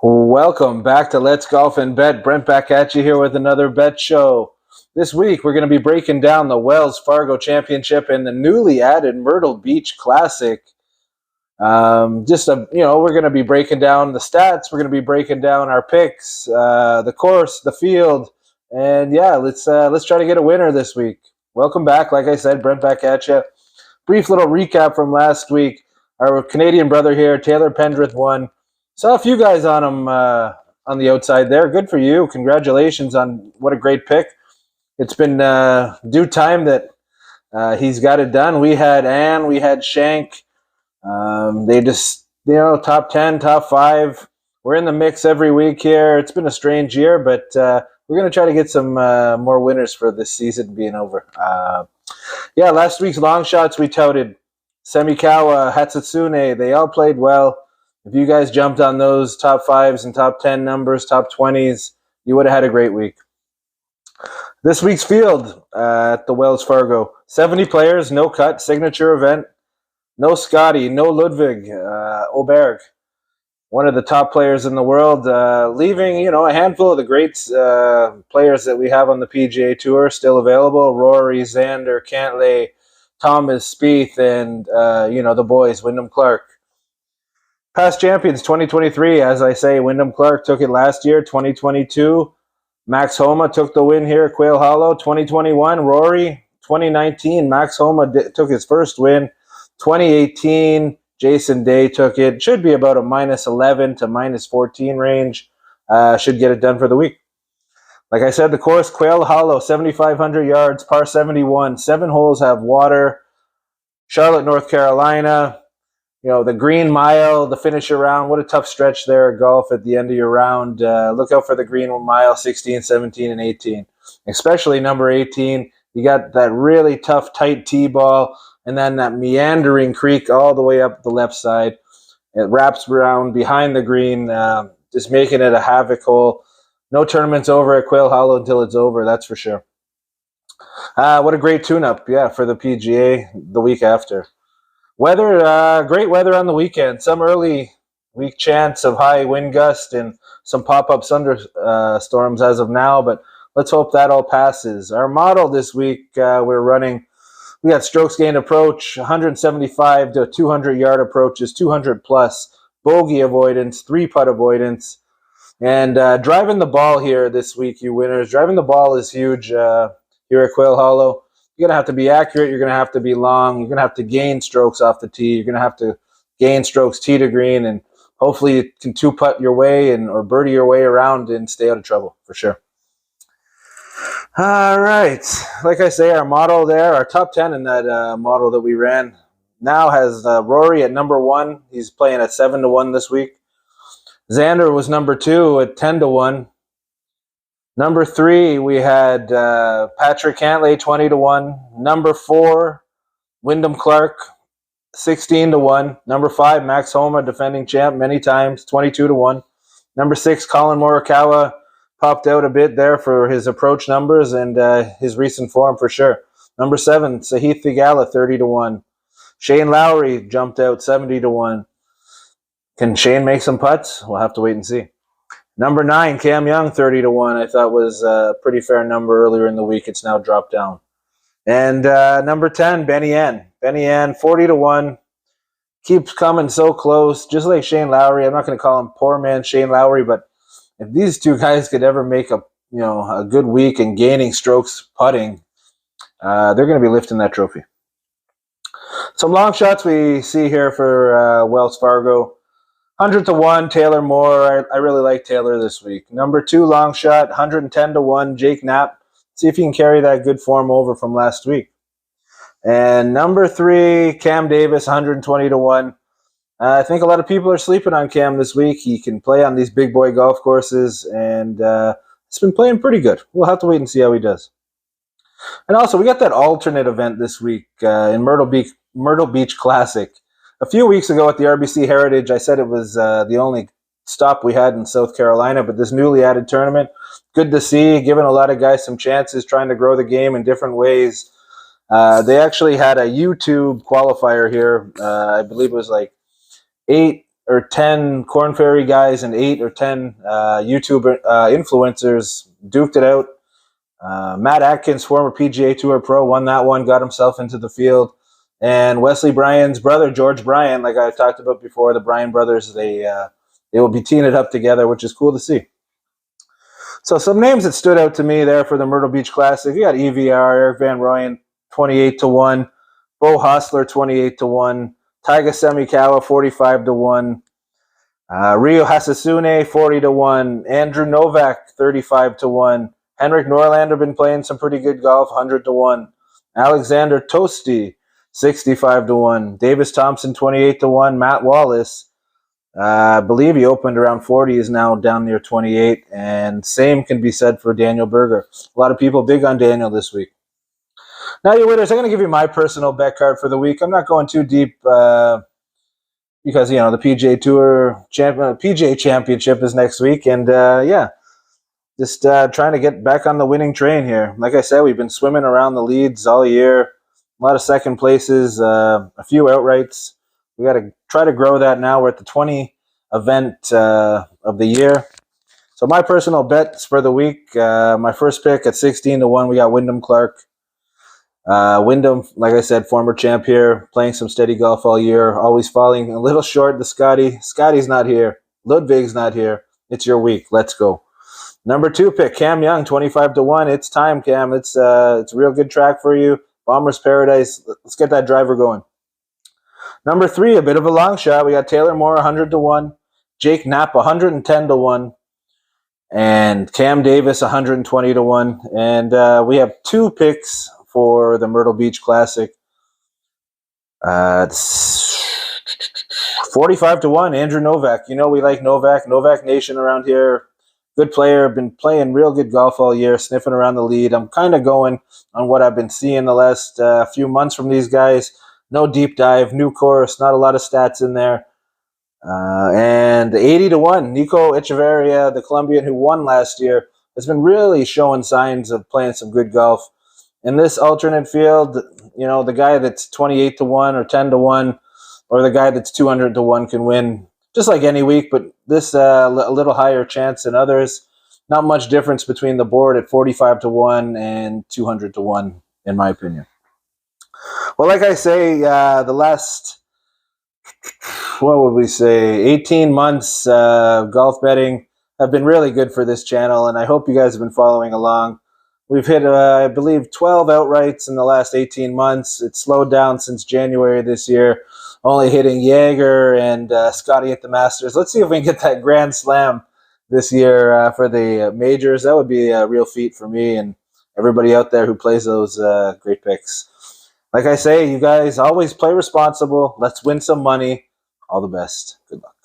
Welcome back to Let's Golf and Bet. Brent back at you here with another bet show. This week we're going to be breaking down the Wells Fargo Championship and the newly added Myrtle Beach Classic. We're going to be breaking down the stats. We're going to be breaking down our picks, the course, the field, and let's try to get a winner this week. Welcome back. Like I said, Brent back at you. Brief little recap from last week. Our Canadian brother here, Taylor Pendrith, won. Saw a few guys on him on the outside there. Good for you. Congratulations on what a great pick. It's been due time that he's got it done. We had Ann, we had Shank. They just, top 10, top 5. We're in the mix every week here. It's been a strange year, but we're going to try to get some more winners for this season being over. Last week's long shots we touted. Semikawa, Hatsutsune, they all played well. If you guys jumped on those top 5s and top 10 numbers, top 20s, you would have had a great week. This week's field at the Wells Fargo, 70 players, no cut, signature event. No Scotty, no Ludwig Oberg, one of the top players in the world, leaving a handful of the great players that we have on the PGA Tour still available. Rory, Xander, Cantlay, Thomas, Spieth, and the boys, Wyndham Clark. Past champions, 2023, as I say, Wyndham Clark took it last year. 2022, Max Homa took the win here at Quail Hollow. 2021, Rory. 2019, Max Homa took his first win. 2018, Jason Day took it. Should be about a -11 to -14 range. Should get it done for the week. Like I said, the course, Quail Hollow, 7,500 yards, par 71. 7 holes have water. Charlotte, North Carolina. The Green Mile, the finish round. What a tough stretch there at golf at the end of your round. Look out for the Green Mile, 16, 17, and 18. Especially number 18. You got that really tough, tight tee ball, and then that meandering creek all the way up the left side. It wraps around behind the green, just making it a havoc hole. No tournaments over at Quail Hollow until it's over, that's for sure. What a great tune-up, for the PGA the week after. Weather, great weather on the weekend. Some early week chance of high wind gust and some pop-up thunderstorms as of now, but let's hope that all passes. Our model this week, we're running, we got strokes gained approach, 175 to 200-yard approaches, 200 plus, bogey avoidance, 3-putt avoidance, and driving the ball here this week, you winners. Driving the ball is huge here at Quail Hollow. You're going to have to be accurate. You're going to have to be long. You're going to have to gain strokes off the tee. You're going to have to gain strokes tee to green, and hopefully you can 2-putt your way or birdie your way around and stay out of trouble for sure. All right. Like I say, our model there, our top 10 in that model that we ran now has Rory at number 1. He's playing at 7-1 this week. Xander was number 2 at 10-1. Number 3, we had Patrick Cantlay, 20-1. Number 4, Wyndham Clark, 16-1. Number 5, Max Homa, defending champ many times, 22-1. Number 6, Colin Morikawa, popped out a bit there for his approach numbers and his recent form for sure. Number 7, Sahith Theegala, 30-1. Shane Lowry jumped out, 70-1. Can Shane make some putts? We'll have to wait and see. Number 9, Cam Young, 30-1. I thought was a pretty fair number earlier in the week. It's now dropped down. And number 10, Benny Ann. Benny Ann, 40-1. Keeps coming so close, just like Shane Lowry. I'm not going to call him poor man Shane Lowry, but if these two guys could ever make a good week and gaining strokes putting, they're going to be lifting that trophy. Some long shots we see here for Wells Fargo. 100-1, Taylor Moore. I really like Taylor this week. Number 2, long shot, 110-1, Jake Knapp. See if he can carry that good form over from last week. And number 3, Cam Davis, 120-1. I think a lot of people are sleeping on Cam this week. He can play on these big boy golf courses, and it's been playing pretty good. We'll have to wait and see how he does. And also, we got that alternate event this week in Myrtle Beach Classic. A few weeks ago at the RBC Heritage, I said it was the only stop we had in South Carolina, but this newly added tournament, good to see, giving a lot of guys some chances, trying to grow the game in different ways. They actually had a YouTube qualifier here. I believe it was like 8 or 10 Corn Ferry guys and 8 or 10 YouTuber influencers duked it out. Matt Atkins, former PGA Tour pro, won that one, got himself into the field. And Wesley Bryan's brother, George Bryan, like I talked about before, the Bryan brothers, they will be teeing it up together, which is cool to see. So some names that stood out to me there for the Myrtle Beach Classic. You got EVR, Eric Van Rooyen, 28-1. Bo Hostler, 28-1. Taiga Semikawa, 45-1. Rio Hasasune, 40-1. Andrew Novak, 35-1. Henrik Norlander been playing some pretty good golf, 100-1. Alexander Tosti, 65-1. Davis Thompson, 28-1. Matt Wallace, I believe he opened around 40, is now down near 28. And same can be said for Daniel Berger. A lot of people big on Daniel this week. Now, you winners, I'm going to give you my personal bet card for the week. I'm not going too deep because, the PGA Tour PGA Championship is next week. And, just trying to get back on the winning train here. Like I said, we've been swimming around the leads all year. A lot of second places, a few outrights. We got to try to grow that now. We're at the 20 event of the year. So my personal bets for the week, my first pick at 16-1, we got Wyndham Clark. Wyndham, like I said, former champ here, playing some steady golf all year, always falling a little short to Scotty. Scotty's not here. Ludwig's not here. It's your week. Let's go. Number 2 pick, Cam Young, 25-1. It's time, Cam. It's a real good track for you. Bomber's Paradise. Let's get that driver going. Number 3, a bit of a long shot. We got Taylor Moore, 100-1. Jake Knapp, 110-1. And Cam Davis, 120-1. And we have 2 picks for the Myrtle Beach Classic. It's 45-1, Andrew Novak. We like Novak. Novak Nation around here. Good player, been playing real good golf all year, sniffing around the lead. I'm kind of going on what I've been seeing the last few months from these guys. No deep dive, new course, not a lot of stats in there. And 80-1, Nico Echeverria, the Colombian who won last year, has been really showing signs of playing some good golf. In this alternate field, the guy that's 28-1 or 10-1, or the guy that's 200-1 can win. Just like any week, but this a little higher chance than others. Not much difference between the board at 45-1 and 200-1, in my opinion. Well, like I say, the last, 18 months golf betting have been really good for this channel, and I hope you guys have been following along. We've hit, I believe, 12 outrights in the last 18 months. It's slowed down since January this year. Only hitting Jaeger and Scotty at the Masters. Let's see if we can get that Grand Slam this year for the majors. That would be a real feat for me and everybody out there who plays those great picks. Like I say, you guys always play responsible. Let's win some money. All the best. Good luck.